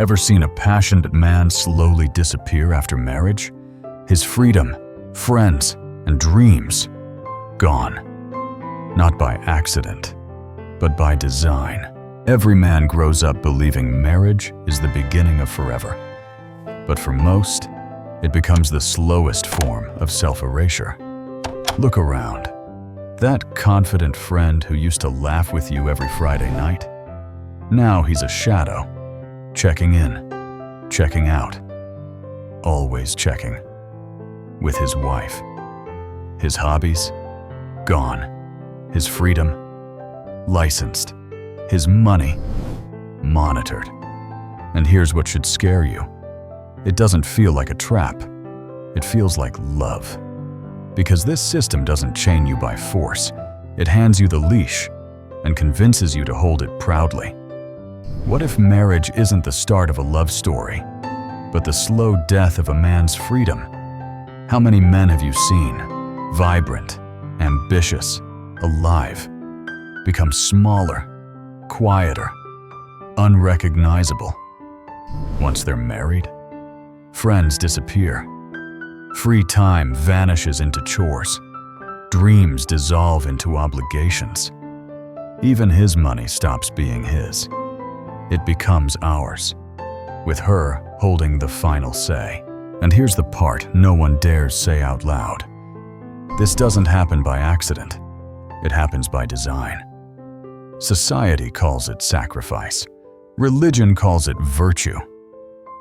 Ever seen a passionate man slowly disappear after marriage? His freedom, friends, and dreams gone. Not by accident, but by design. Every man grows up believing marriage is the beginning of forever. But for most, it becomes the slowest form of self-erasure. Look around. That confident friend who used to laugh with you every Friday night? Now he's a shadow, checking in, checking out, always checking. With his wife. His hobbies? Gone. His freedom? Licensed. His money? Monitored. And here's what should scare you. It doesn't feel like a trap. It feels like love. Because this system doesn't chain you by force. It hands you the leash and convinces you to hold it proudly. What if marriage isn't the start of a love story, but the slow death of a man's freedom? How many men have you seen, vibrant, ambitious, alive, become smaller, quieter, unrecognizable? Once they're married, friends disappear. Free time vanishes into chores. Dreams dissolve into obligations. Even his money stops being his. It becomes ours, with her holding the final say. And here's the part no one dares say out loud. This doesn't happen by accident. It happens by design. Society calls it sacrifice. Religion calls it virtue.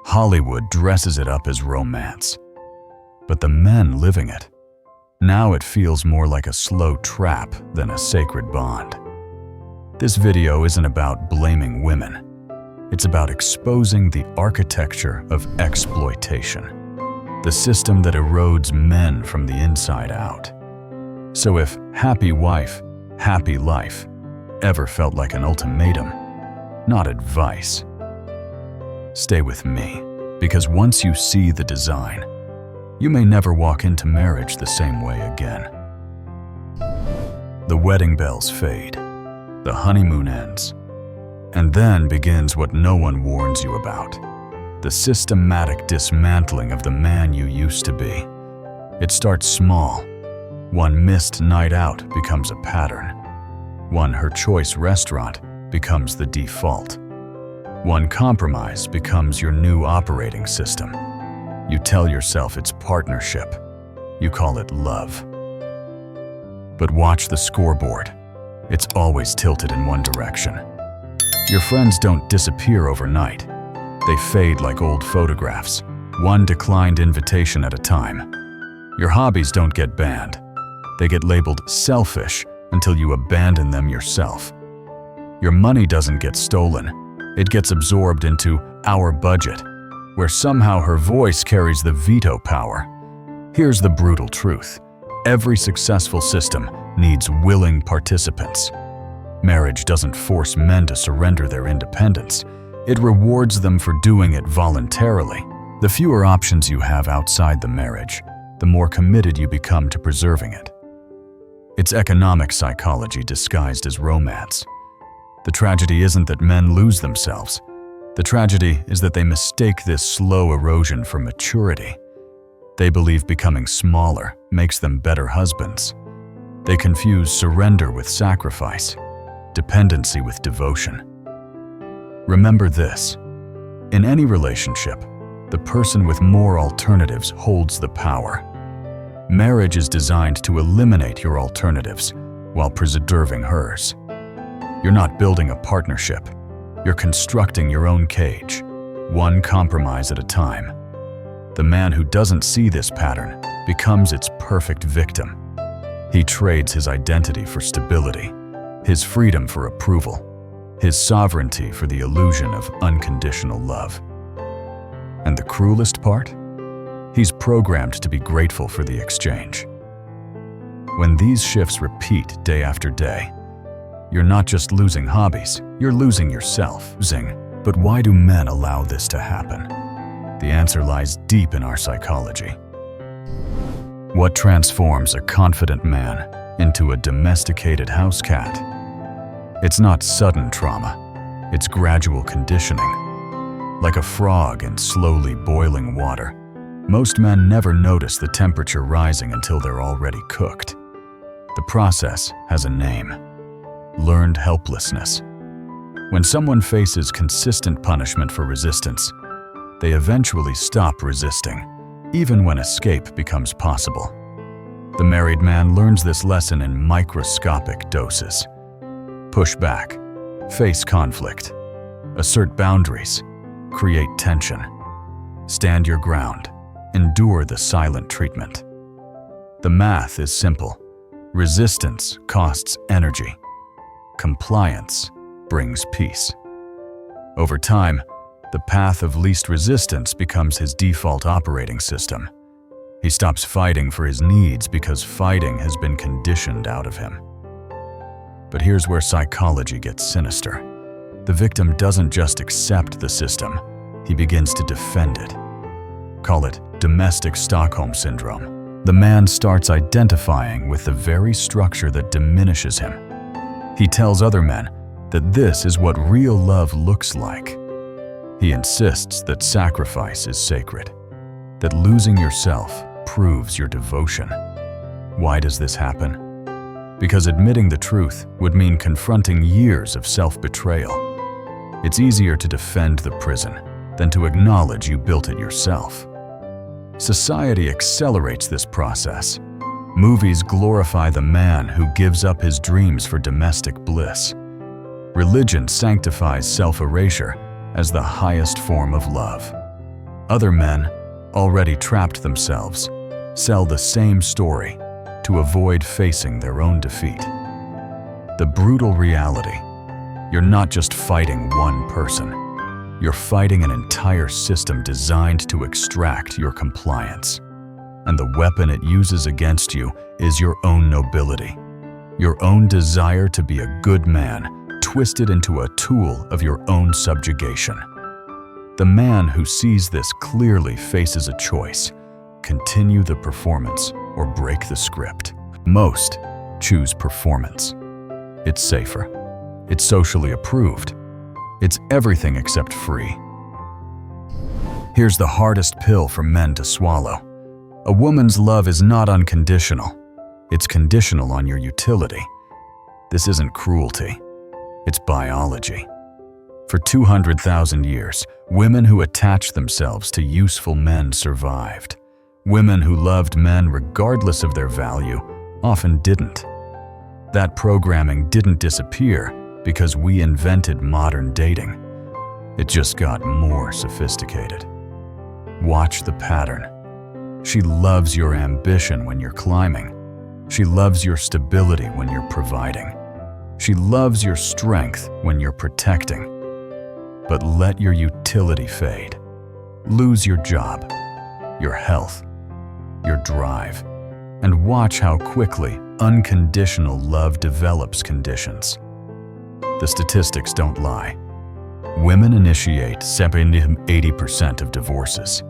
Hollywood dresses it up as romance. But the men living it, now it feels more like a slow trap than a sacred bond. This video isn't about blaming women. It's about exposing the architecture of exploitation, the system that erodes men from the inside out. So if happy wife, happy life ever felt like an ultimatum, not advice, stay with me, because once you see the design, you may never walk into marriage the same way again. The wedding bells fade, the honeymoon ends, and then begins what no one warns you about, the systematic dismantling of the man you used to be. It starts small. One missed night out becomes a pattern. One her choice restaurant becomes the default. One compromise becomes your new operating system. You tell yourself it's partnership. You call it love. But watch the scoreboard. It's always tilted in one direction. Your friends don't disappear overnight. They fade like old photographs, one declined invitation at a time. Your hobbies don't get banned. They get labeled selfish until you abandon them yourself. Your money doesn't get stolen. It gets absorbed into our budget, where somehow her voice carries the veto power. Here's the brutal truth. Every successful system needs willing participants. Marriage doesn't force men to surrender their independence. It rewards them for doing it voluntarily. The fewer options you have outside the marriage, the more committed you become to preserving it. It's economic psychology disguised as romance. The tragedy isn't that men lose themselves. The tragedy is that they mistake this slow erosion for maturity. They believe becoming smaller makes them better husbands. They confuse surrender with sacrifice, dependency with devotion. Remember this: in any relationship, the person with more alternatives holds the power. Marriage is designed to eliminate your alternatives while preserving hers. You're not building a partnership. You're constructing your own cage, one compromise at a time. The man who doesn't see this pattern becomes its perfect victim. He trades his identity for stability, his freedom for approval, his sovereignty for the illusion of unconditional love. And the cruelest part? He's programmed to be grateful for the exchange. When these shifts repeat day after day, you're not just losing hobbies, you're losing yourself. But why do men allow this to happen? The answer lies deep in our psychology. What transforms a confident man into a domesticated house cat? It's not sudden trauma, it's gradual conditioning. Like a frog in slowly boiling water, most men never notice the temperature rising until they're already cooked. The process has a name: learned helplessness. When someone faces consistent punishment for resistance, they eventually stop resisting, even when escape becomes possible. The married man learns this lesson in microscopic doses. Push back, face conflict, assert boundaries, create tension. Stand your ground, endure the silent treatment. The math is simple. Resistance costs energy. Compliance brings peace. Over time, the path of least resistance becomes his default operating system. He stops fighting for his needs because fighting has been conditioned out of him. But here's where psychology gets sinister. The victim doesn't just accept the system, he begins to defend it. Call it domestic Stockholm syndrome. The man starts identifying with the very structure that diminishes him. He tells other men that this is what real love looks like. He insists that sacrifice is sacred, that losing yourself proves your devotion. Why does this happen? Because admitting the truth would mean confronting years of self-betrayal. It's easier to defend the prison than to acknowledge you built it yourself. Society accelerates this process. Movies glorify the man who gives up his dreams for domestic bliss. Religion sanctifies self-erasure as the highest form of love. Other men, already trapped themselves, sell the same story to avoid facing their own defeat. The brutal reality: you're not just fighting one person. You're fighting an entire system designed to extract your compliance. And the weapon it uses against you is your own nobility, your own desire to be a good man, twisted into a tool of your own subjugation. The man who sees this clearly faces a choice: continue the performance or break the script. Most choose performance. It's safer. It's socially approved. It's everything except free. Here's the hardest pill for men to swallow. A woman's love is not unconditional. It's conditional on your utility. This isn't cruelty. It's biology. For 200,000 years, women who attached themselves to useful men survived. Women who loved men regardless of their value often didn't. That programming didn't disappear because we invented modern dating. It just got more sophisticated. Watch the pattern. She loves your ambition when you're climbing. She loves your stability when you're providing. She loves your strength when you're protecting. But let your utility fade. Lose your job, your health, your drive, and watch how quickly unconditional love develops conditions. The statistics don't lie. Women initiate 80% of divorces.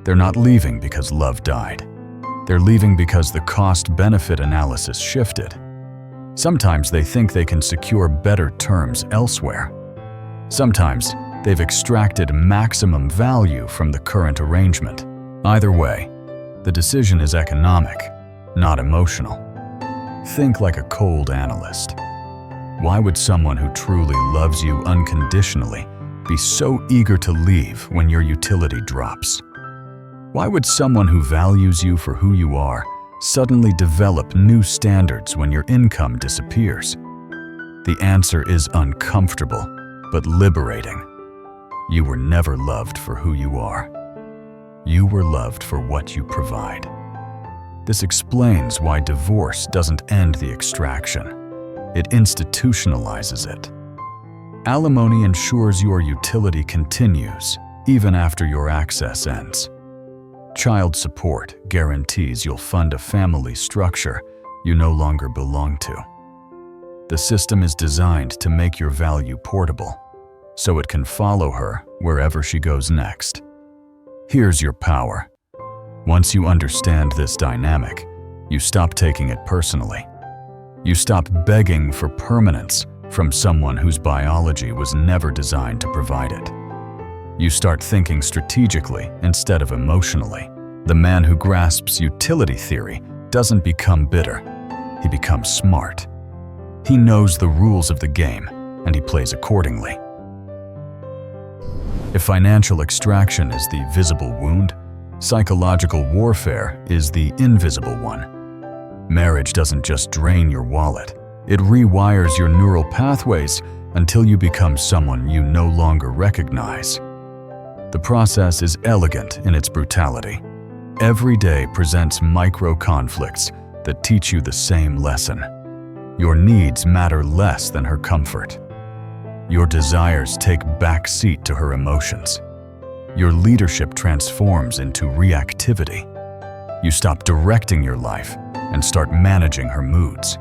They're not leaving because love died. They're leaving because the cost-benefit analysis shifted. Sometimes they think they can secure better terms elsewhere. Sometimes they've extracted maximum value from the current arrangement. Either way, the decision is economic, not emotional. Think like a cold analyst. Why would someone who truly loves you unconditionally be so eager to leave when your utility drops? Why would someone who values you for who you are suddenly develop new standards when your income disappears? The answer is uncomfortable, but liberating. You were never loved for who you are. You were loved for what you provide. This explains why divorce doesn't end the extraction. It institutionalizes it. Alimony ensures your utility continues, even after your access ends. Child support guarantees you'll fund a family structure you no longer belong to. The system is designed to make your value portable, so it can follow her wherever she goes next. Here's your power. Once you understand this dynamic, you stop taking it personally. You stop begging for permanence from someone whose biology was never designed to provide it. You start thinking strategically instead of emotionally. The man who grasps utility theory doesn't become bitter. He becomes smart. He knows the rules of the game, and he plays accordingly. If financial extraction is the visible wound, psychological warfare is the invisible one. Marriage doesn't just drain your wallet. It rewires your neural pathways until you become someone you no longer recognize. The process is elegant in its brutality. Every day presents micro-conflicts that teach you the same lesson. Your needs matter less than her comfort. Your desires take back seat to her emotions. Your leadership transforms into reactivity. You stop directing your life and start managing her moods.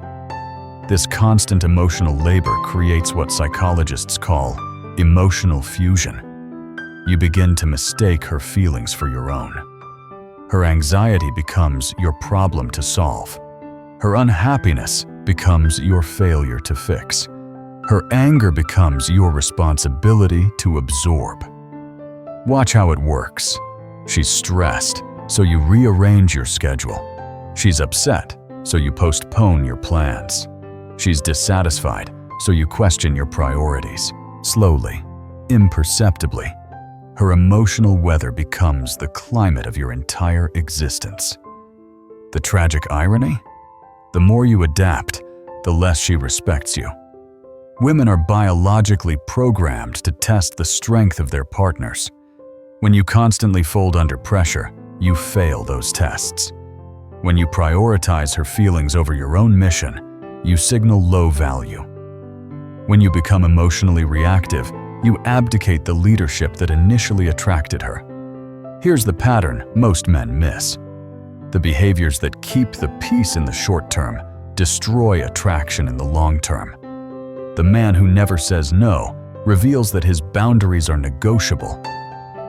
This constant emotional labor creates what psychologists call emotional fusion. You begin to mistake her feelings for your own. Her anxiety becomes your problem to solve. Her unhappiness becomes your failure to fix. Her anger becomes your responsibility to absorb. Watch how it works. She's stressed, so you rearrange your schedule. She's upset, so you postpone your plans. She's dissatisfied, so you question your priorities. Slowly, imperceptibly, her emotional weather becomes the climate of your entire existence. The tragic irony? The more you adapt, the less she respects you. Women are biologically programmed to test the strength of their partners. When you constantly fold under pressure, you fail those tests. When you prioritize her feelings over your own mission, you signal low value. When you become emotionally reactive, you abdicate the leadership that initially attracted her. Here's the pattern most men miss. The behaviors that keep the peace in the short term destroy attraction in the long term. The man who never says no reveals that his boundaries are negotiable.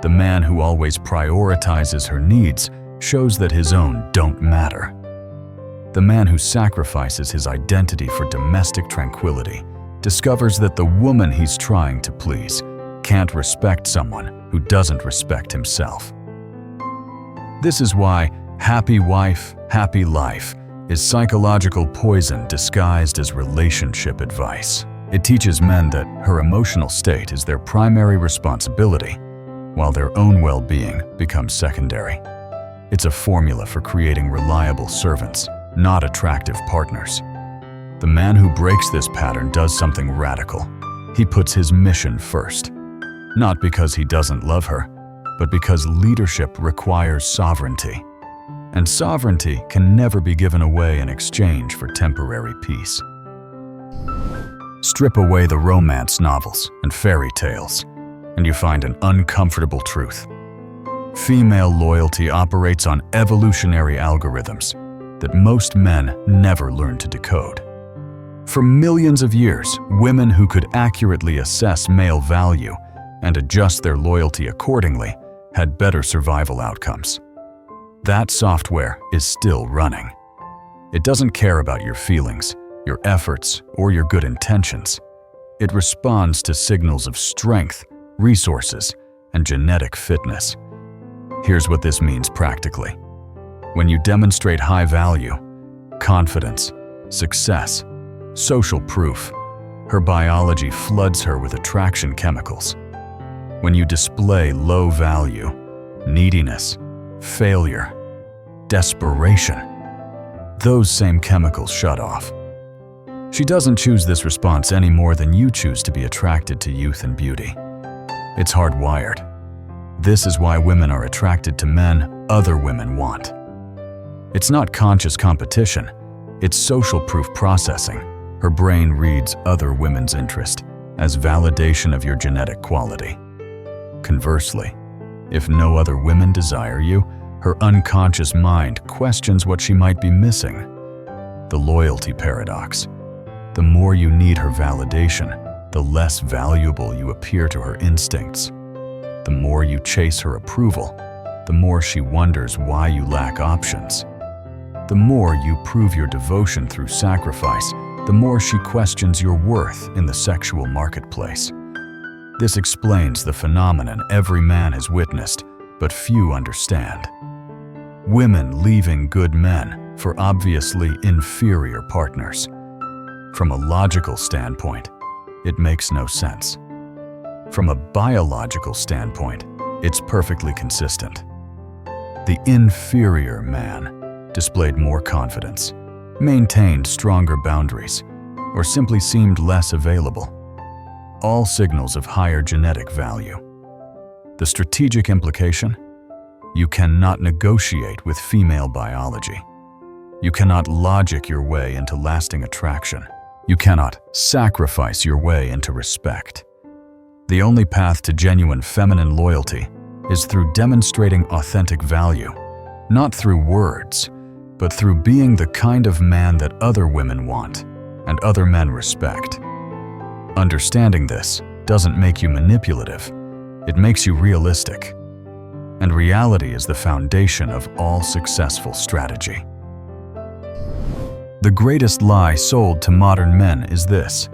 The man who always prioritizes her needs shows that his own don't matter. The man who sacrifices his identity for domestic tranquility discovers that the woman he's trying to please can't respect someone who doesn't respect himself. This is why happy wife, happy life is psychological poison disguised as relationship advice. It teaches men that her emotional state is their primary responsibility, while their own well-being becomes secondary. It's a formula for creating reliable servants, not attractive partners. The man who breaks this pattern does something radical. He puts his mission first. Not because he doesn't love her, but because leadership requires sovereignty. And sovereignty can never be given away in exchange for temporary peace. Strip away the romance novels and fairy tales, and you find an uncomfortable truth. Female loyalty operates on evolutionary algorithms that most men never learn to decode. For millions of years, women who could accurately assess male value and adjust their loyalty accordingly had better survival outcomes. That software is still running. It doesn't care about your feelings, your efforts, or your good intentions. It responds to signals of strength, resources, and genetic fitness. Here's what this means practically. When you demonstrate high value, confidence, success, social proof, her biology floods her with attraction chemicals. When you display low value, neediness, failure, desperation, those same chemicals shut off. She doesn't choose this response any more than you choose to be attracted to youth and beauty. It's hardwired. This is why women are attracted to men other women want. It's not conscious competition, it's social proof processing. Her brain reads other women's interest as validation of your genetic quality. Conversely, if no other women desire you, her unconscious mind questions what she might be missing. The loyalty paradox. The more you need her validation, the less valuable you appear to her instincts. The more you chase her approval, the more she wonders why you lack options. The more you prove your devotion through sacrifice, the more she questions your worth in the sexual marketplace. This explains the phenomenon every man has witnessed, but few understand. Women leaving good men for obviously inferior partners. From a logical standpoint, it makes no sense. From a biological standpoint, it's perfectly consistent. The inferior man displayed more confidence, maintained stronger boundaries, or simply seemed less available. All signals of higher genetic value. The strategic implication? You cannot negotiate with female biology. You cannot logic your way into lasting attraction. You cannot sacrifice your way into respect. The only path to genuine feminine loyalty is through demonstrating authentic value, not through words, but through being the kind of man that other women want and other men respect. Understanding this doesn't make you manipulative, it makes you realistic. And reality is the foundation of all successful strategy. The greatest lie sold to modern men is this: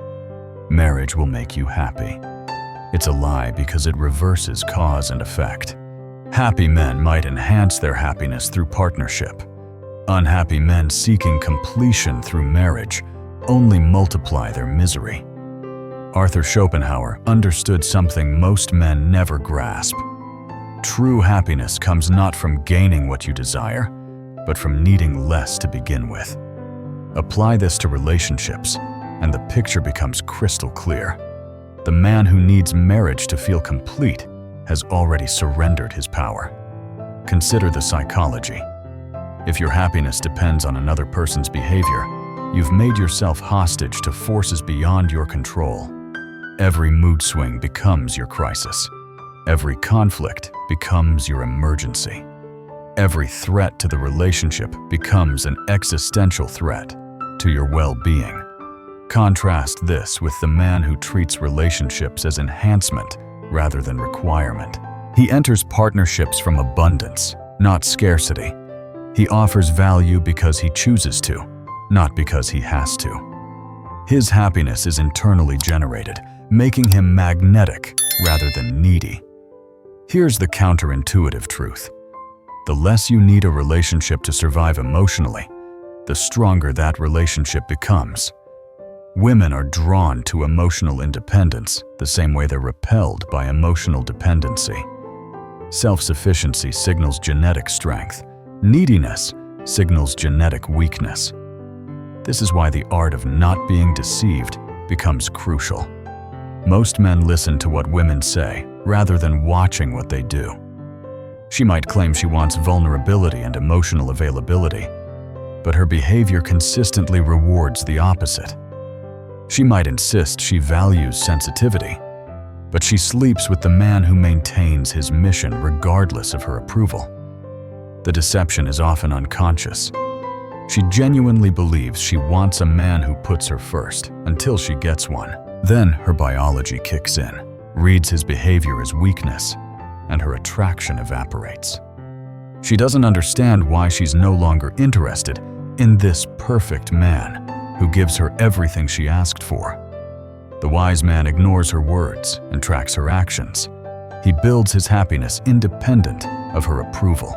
marriage will make you happy. It's a lie because it reverses cause and effect. Happy men might enhance their happiness through partnership. Unhappy men seeking completion through marriage only multiply their misery. Arthur Schopenhauer understood something most men never grasp. True happiness comes not from gaining what you desire, but from needing less to begin with. Apply this to relationships, and the picture becomes crystal clear. The man who needs marriage to feel complete has already surrendered his power. Consider the psychology. If your happiness depends on another person's behavior, you've made yourself hostage to forces beyond your control. Every mood swing becomes your crisis. Every conflict becomes your emergency. Every threat to the relationship becomes an existential threat to your well-being. Contrast this with the man who treats relationships as enhancement rather than requirement. He enters partnerships from abundance, not scarcity. He offers value because he chooses to, not because he has to. His happiness is internally generated, making him magnetic rather than needy. Here's the counterintuitive truth. The less you need a relationship to survive emotionally, the stronger that relationship becomes. Women are drawn to emotional independence the same way they're repelled by emotional dependency. Self-sufficiency signals genetic strength. Neediness signals genetic weakness. This is why the art of not being deceived becomes crucial. Most men listen to what women say rather than watching what they do. She might claim she wants vulnerability and emotional availability, but her behavior consistently rewards the opposite. She might insist she values sensitivity, but she sleeps with the man who maintains his mission regardless of her approval. The deception is often unconscious. She genuinely believes she wants a man who puts her first until she gets one. Then her biology kicks in, reads his behavior as weakness, and her attraction evaporates. She doesn't understand why she's no longer interested in this perfect man who gives her everything she asked for. The wise man ignores her words and tracks her actions. He builds his happiness independent of her approval.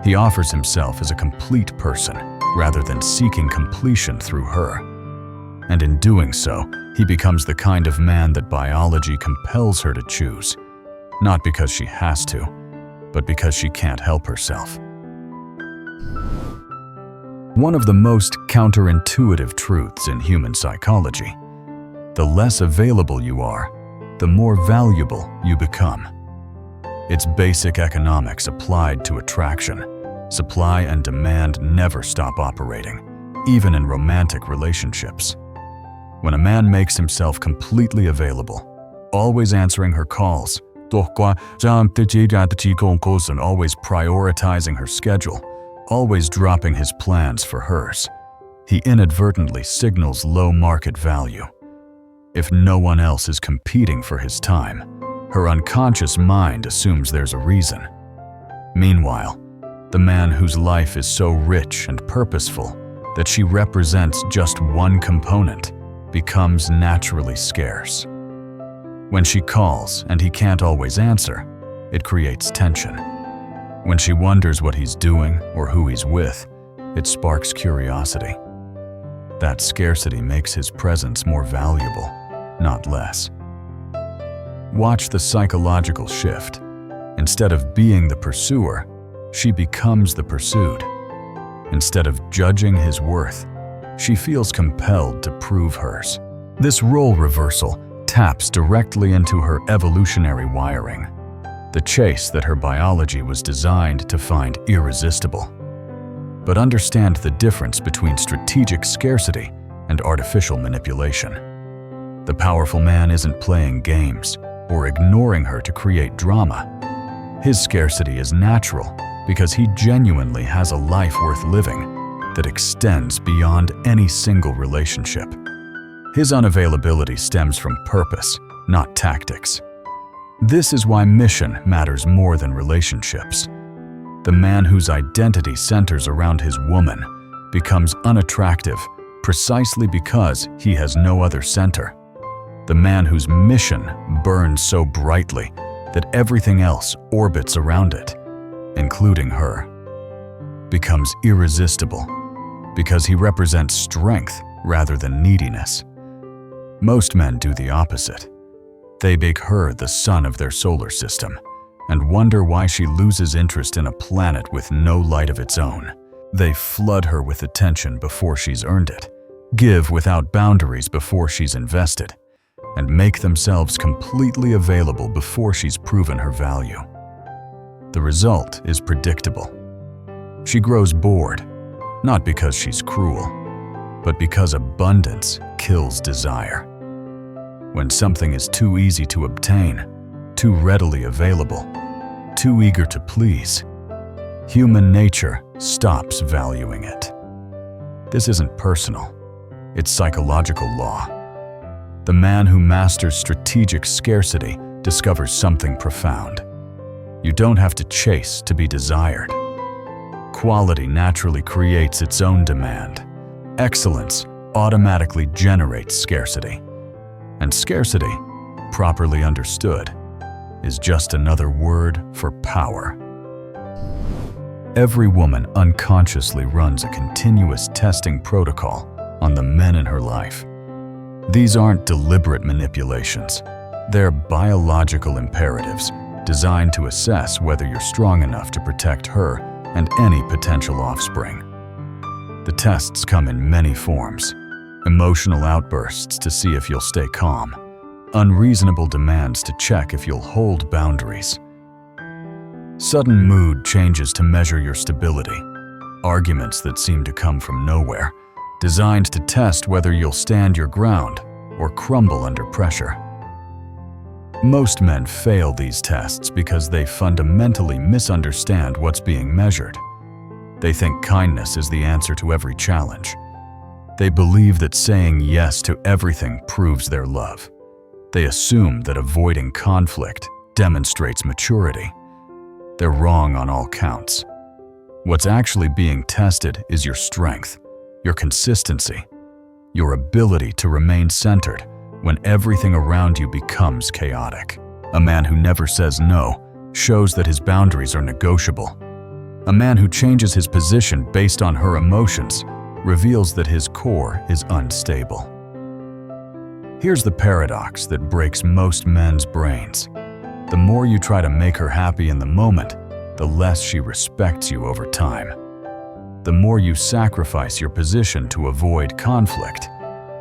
He offers himself as a complete person rather than seeking completion through her. And in doing so, he becomes the kind of man that biology compels her to choose, not because she has to, but because she can't help herself. One of the most counterintuitive truths in human psychology: the less available you are, the more valuable you become. It's basic economics applied to attraction. Supply and demand never stop operating, even in romantic relationships. When a man makes himself completely available, always answering her calls, and always prioritizing her schedule, always dropping his plans for hers, he inadvertently signals low market value. If no one else is competing for his time, her unconscious mind assumes there's a reason. Meanwhile, the man whose life is so rich and purposeful that she represents just one component becomes naturally scarce. When she calls and he can't always answer, it creates tension. When she wonders what he's doing or who he's with, it sparks curiosity. That scarcity makes his presence more valuable, not less. Watch the psychological shift. Instead of being the pursuer, she becomes the pursued. Instead of judging his worth, she feels compelled to prove hers. This role reversal taps directly into her evolutionary wiring, the chase that her biology was designed to find irresistible. But understand the difference between strategic scarcity and artificial manipulation. The powerful man isn't playing games or ignoring her to create drama. His scarcity is natural because he genuinely has a life worth living that extends beyond any single relationship. His unavailability stems from purpose, not tactics. This is why mission matters more than relationships. The man whose identity centers around his woman becomes unattractive precisely because he has no other center. The man whose mission burns so brightly that everything else orbits around it, including her, becomes irresistible because he represents strength rather than neediness. Most men do the opposite. They make her the sun of their solar system and wonder why she loses interest in a planet with no light of its own. They flood her with attention before she's earned it, give without boundaries before she's invested, and make themselves completely available before she's proven her value. The result is predictable. She grows bored, not because she's cruel, but because abundance kills desire. When something is too easy to obtain, too readily available, too eager to please, human nature stops valuing it. This isn't personal, it's psychological law. The man who masters strategic scarcity discovers something profound. You don't have to chase to be desired. Quality naturally creates its own demand. Excellence automatically generates scarcity. And scarcity, properly understood, is just another word for power. Every woman unconsciously runs a continuous testing protocol on the men in her life. These aren't deliberate manipulations. They're biological imperatives designed to assess whether you're strong enough to protect her and any potential offspring. The tests come in many forms: emotional outbursts to see if you'll stay calm, unreasonable demands to check if you'll hold boundaries, sudden mood changes to measure your stability, arguments that seem to come from nowhere, designed to test whether you'll stand your ground or crumble under pressure. Most men fail these tests because they fundamentally misunderstand what's being measured. They think kindness is the answer to every challenge. They believe that saying yes to everything proves their love. They assume that avoiding conflict demonstrates maturity. They're wrong on all counts. What's actually being tested is your strength, your consistency, your ability to remain centered when everything around you becomes chaotic. A man who never says no shows that his boundaries are negotiable. A man who changes his position based on her emotions reveals that his core is unstable. Here's the paradox that breaks most men's brains. The more you try to make her happy in the moment, the less she respects you over time. The more you sacrifice your position to avoid conflict,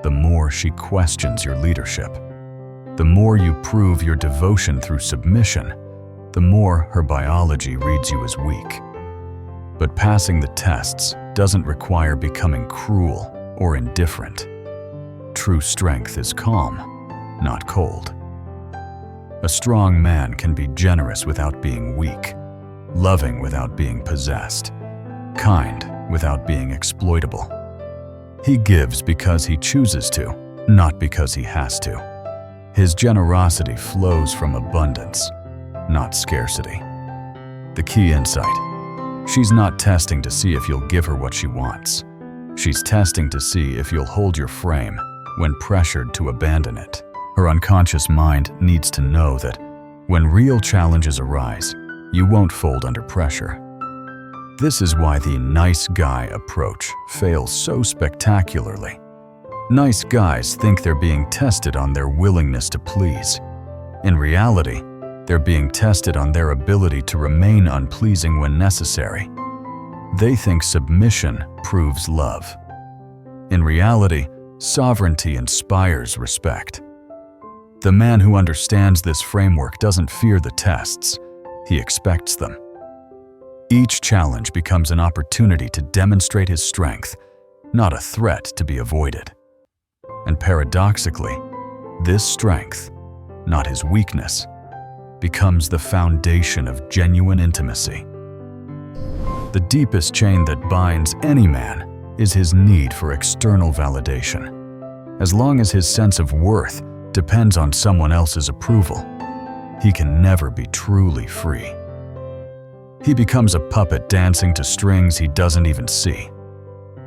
the more she questions your leadership. The more you prove your devotion through submission, the more her biology reads you as weak. But passing the tests doesn't require becoming cruel or indifferent. True strength is calm, not cold. A strong man can be generous without being weak, loving without being possessed, kind without being exploitable. He gives because he chooses to, not because he has to. His generosity flows from abundance, not scarcity. The key insight: she's not testing to see if you'll give her what she wants. She's testing to see if you'll hold your frame when pressured to abandon it. Her unconscious mind needs to know that when real challenges arise, you won't fold under pressure. This is why the nice guy approach fails so spectacularly. Nice guys think they're being tested on their willingness to please. In reality, they're being tested on their ability to remain unpleasing when necessary. They think submission proves love. In reality, sovereignty inspires respect. The man who understands this framework doesn't fear the tests, he expects them. Each challenge becomes an opportunity to demonstrate his strength, not a threat to be avoided. And paradoxically, this strength, not his weakness, becomes the foundation of genuine intimacy. The deepest chain that binds any man is his need for external validation. As long as his sense of worth depends on someone else's approval, he can never be truly free. He becomes a puppet dancing to strings he doesn't even see.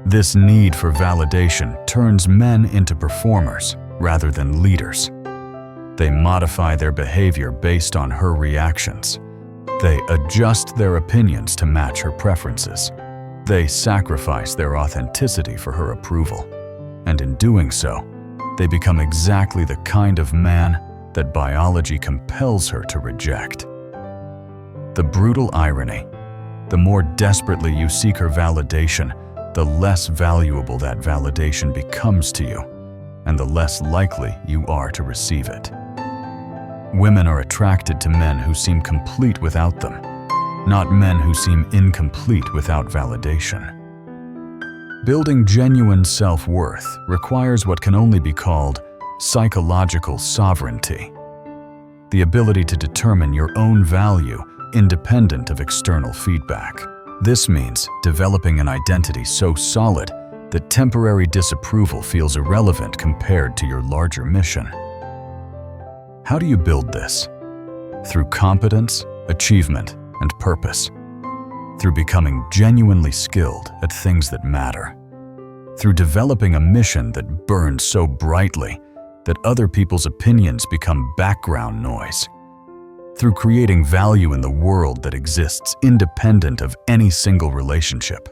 This need for validation turns men into performers rather than leaders. They modify their behavior based on her reactions. They adjust their opinions to match her preferences. They sacrifice their authenticity for her approval. And in doing so, they become exactly the kind of man that biology compels her to reject. The brutal irony: the more desperately you seek her validation, the less valuable that validation becomes to you, and the less likely you are to receive it. Women are attracted to men who seem complete without them, not men who seem incomplete without validation. Building genuine self-worth requires what can only be called psychological sovereignty, the ability to determine your own value independent of external feedback. This means developing an identity so solid that temporary disapproval feels irrelevant compared to your larger mission. How do you build this? Through competence, achievement, and purpose. Through becoming genuinely skilled at things that matter. Through developing a mission that burns so brightly that other people's opinions become background noise. Through creating value in the world that exists independent of any single relationship.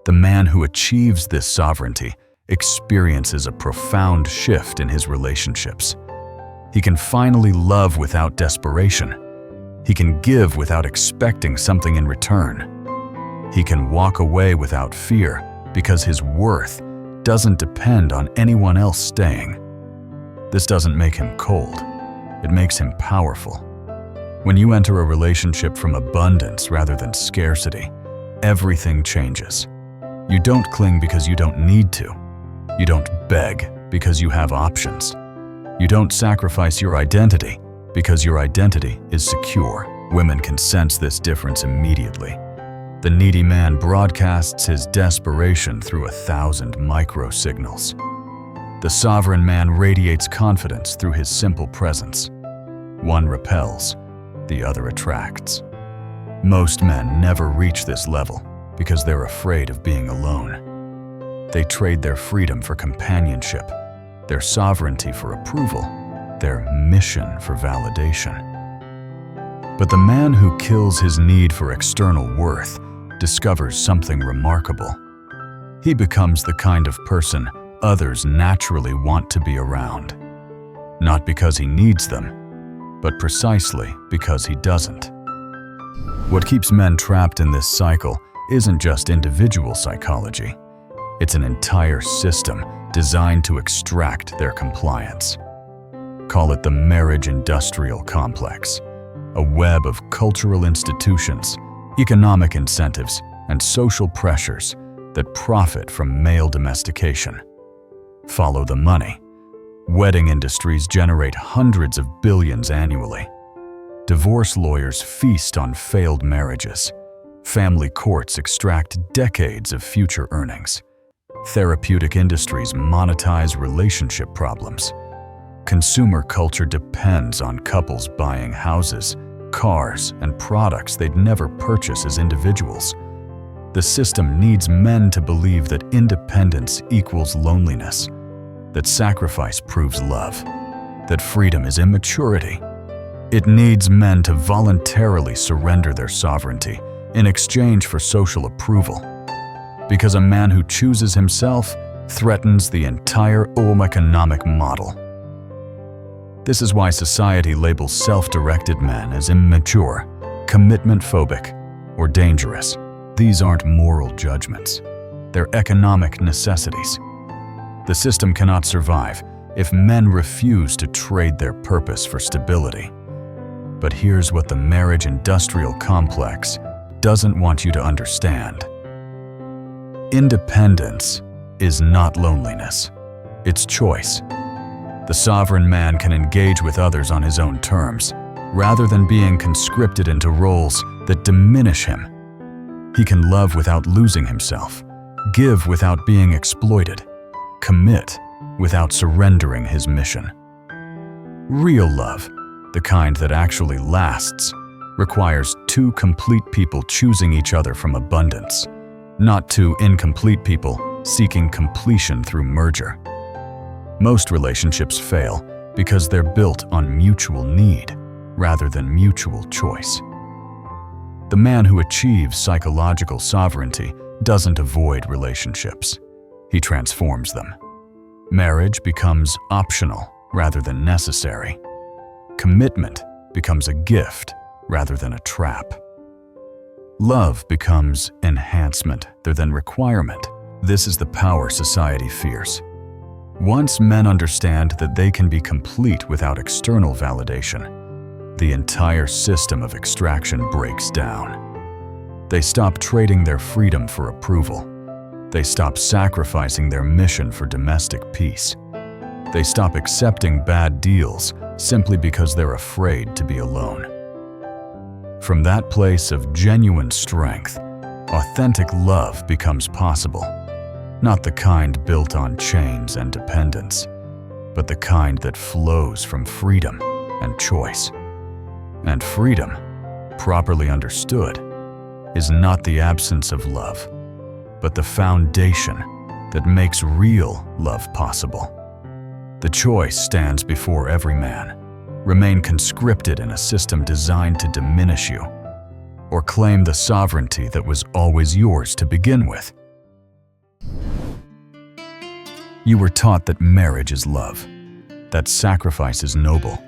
The man who achieves this sovereignty experiences a profound shift in his relationships. He can finally love without desperation. He can give without expecting something in return. He can walk away without fear because his worth doesn't depend on anyone else staying. This doesn't make him cold. It makes him powerful. When you enter a relationship from abundance rather than scarcity, everything changes. You don't cling because you don't need to. You don't beg because you have options. You don't sacrifice your identity because your identity is secure. Women can sense this difference immediately. The needy man broadcasts his desperation through 1,000 micro-signals. The sovereign man radiates confidence through his simple presence. One repels, the other attracts. Most men never reach this level because they're afraid of being alone. They trade their freedom for companionship, their sovereignty for approval, their mission for validation. But the man who kills his need for external worth discovers something remarkable. He becomes the kind of person others naturally want to be around. Not because he needs them, but precisely because he doesn't. What keeps men trapped in this cycle isn't just individual psychology. It's an entire system designed to extract their compliance. Call it the marriage industrial complex, a web of cultural institutions, economic incentives, and social pressures that profit from male domestication. Follow the money. Wedding industries generate hundreds of billions annually. Divorce lawyers feast on failed marriages. Family courts extract decades of future earnings. Therapeutic industries monetize relationship problems. Consumer culture depends on couples buying houses, cars, and products they'd never purchase as individuals. The system needs men to believe that independence equals loneliness, that sacrifice proves love, that freedom is immaturity. It needs men to voluntarily surrender their sovereignty in exchange for social approval. Because a man who chooses himself threatens the entire economic model. This is why society labels self-directed men as immature, commitment-phobic, or dangerous. These aren't moral judgments. They're economic necessities. The system cannot survive if men refuse to trade their purpose for stability. But here's what the marriage industrial complex doesn't want you to understand. Independence is not loneliness. It's choice. The sovereign man can engage with others on his own terms, rather than being conscripted into roles that diminish him. He can love without losing himself, give without being exploited, commit without surrendering his mission. Real love, the kind that actually lasts, requires two complete people choosing each other from abundance, not two incomplete people seeking completion through merger. Most relationships fail because they're built on mutual need rather than mutual choice. The man who achieves psychological sovereignty doesn't avoid relationships. He transforms them. Marriage becomes optional rather than necessary. Commitment becomes a gift rather than a trap. Love becomes enhancement rather than requirement. This is the power society fears. Once men understand that they can be complete without external validation, the entire system of extraction breaks down. They stop trading their freedom for approval. They stop sacrificing their mission for domestic peace. They stop accepting bad deals simply because they're afraid to be alone. From that place of genuine strength, authentic love becomes possible. Not the kind built on chains and dependence, but the kind that flows from freedom and choice. And freedom, properly understood, is not the absence of love, but the foundation that makes real love possible. The choice stands before every man. Remain conscripted in a system designed to diminish you, or claim the sovereignty that was always yours to begin with. You were taught that marriage is love, that sacrifice is noble,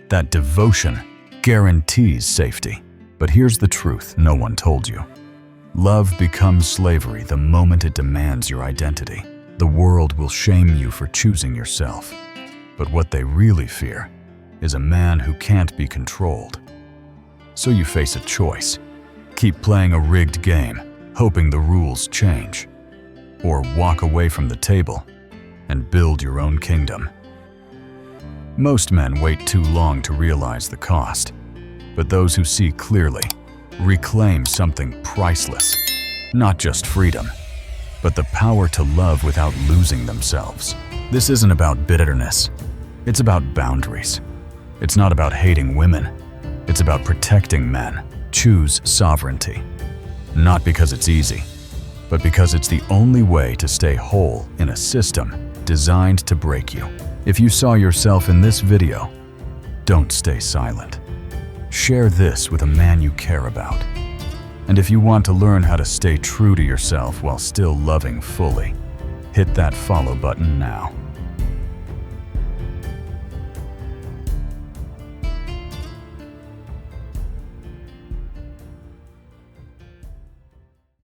that devotion guarantees safety. But here's the truth no one told you. Love becomes slavery the moment it demands your identity. The world will shame you for choosing yourself. But what they really fear is a man who can't be controlled. So you face a choice. Keep playing a rigged game, hoping the rules change. Or walk away from the table and build your own kingdom. Most men wait too long to realize the cost, but those who see clearly reclaim something priceless, not just freedom, but the power to love without losing themselves. This isn't about bitterness, it's about boundaries. It's not about hating women, it's about protecting men. Choose sovereignty, not because it's easy, but because it's the only way to stay whole in a system designed to break you. If you saw yourself in this video, don't stay silent. Share this with a man you care about. And if you want to learn how to stay true to yourself while still loving fully, hit that follow button now.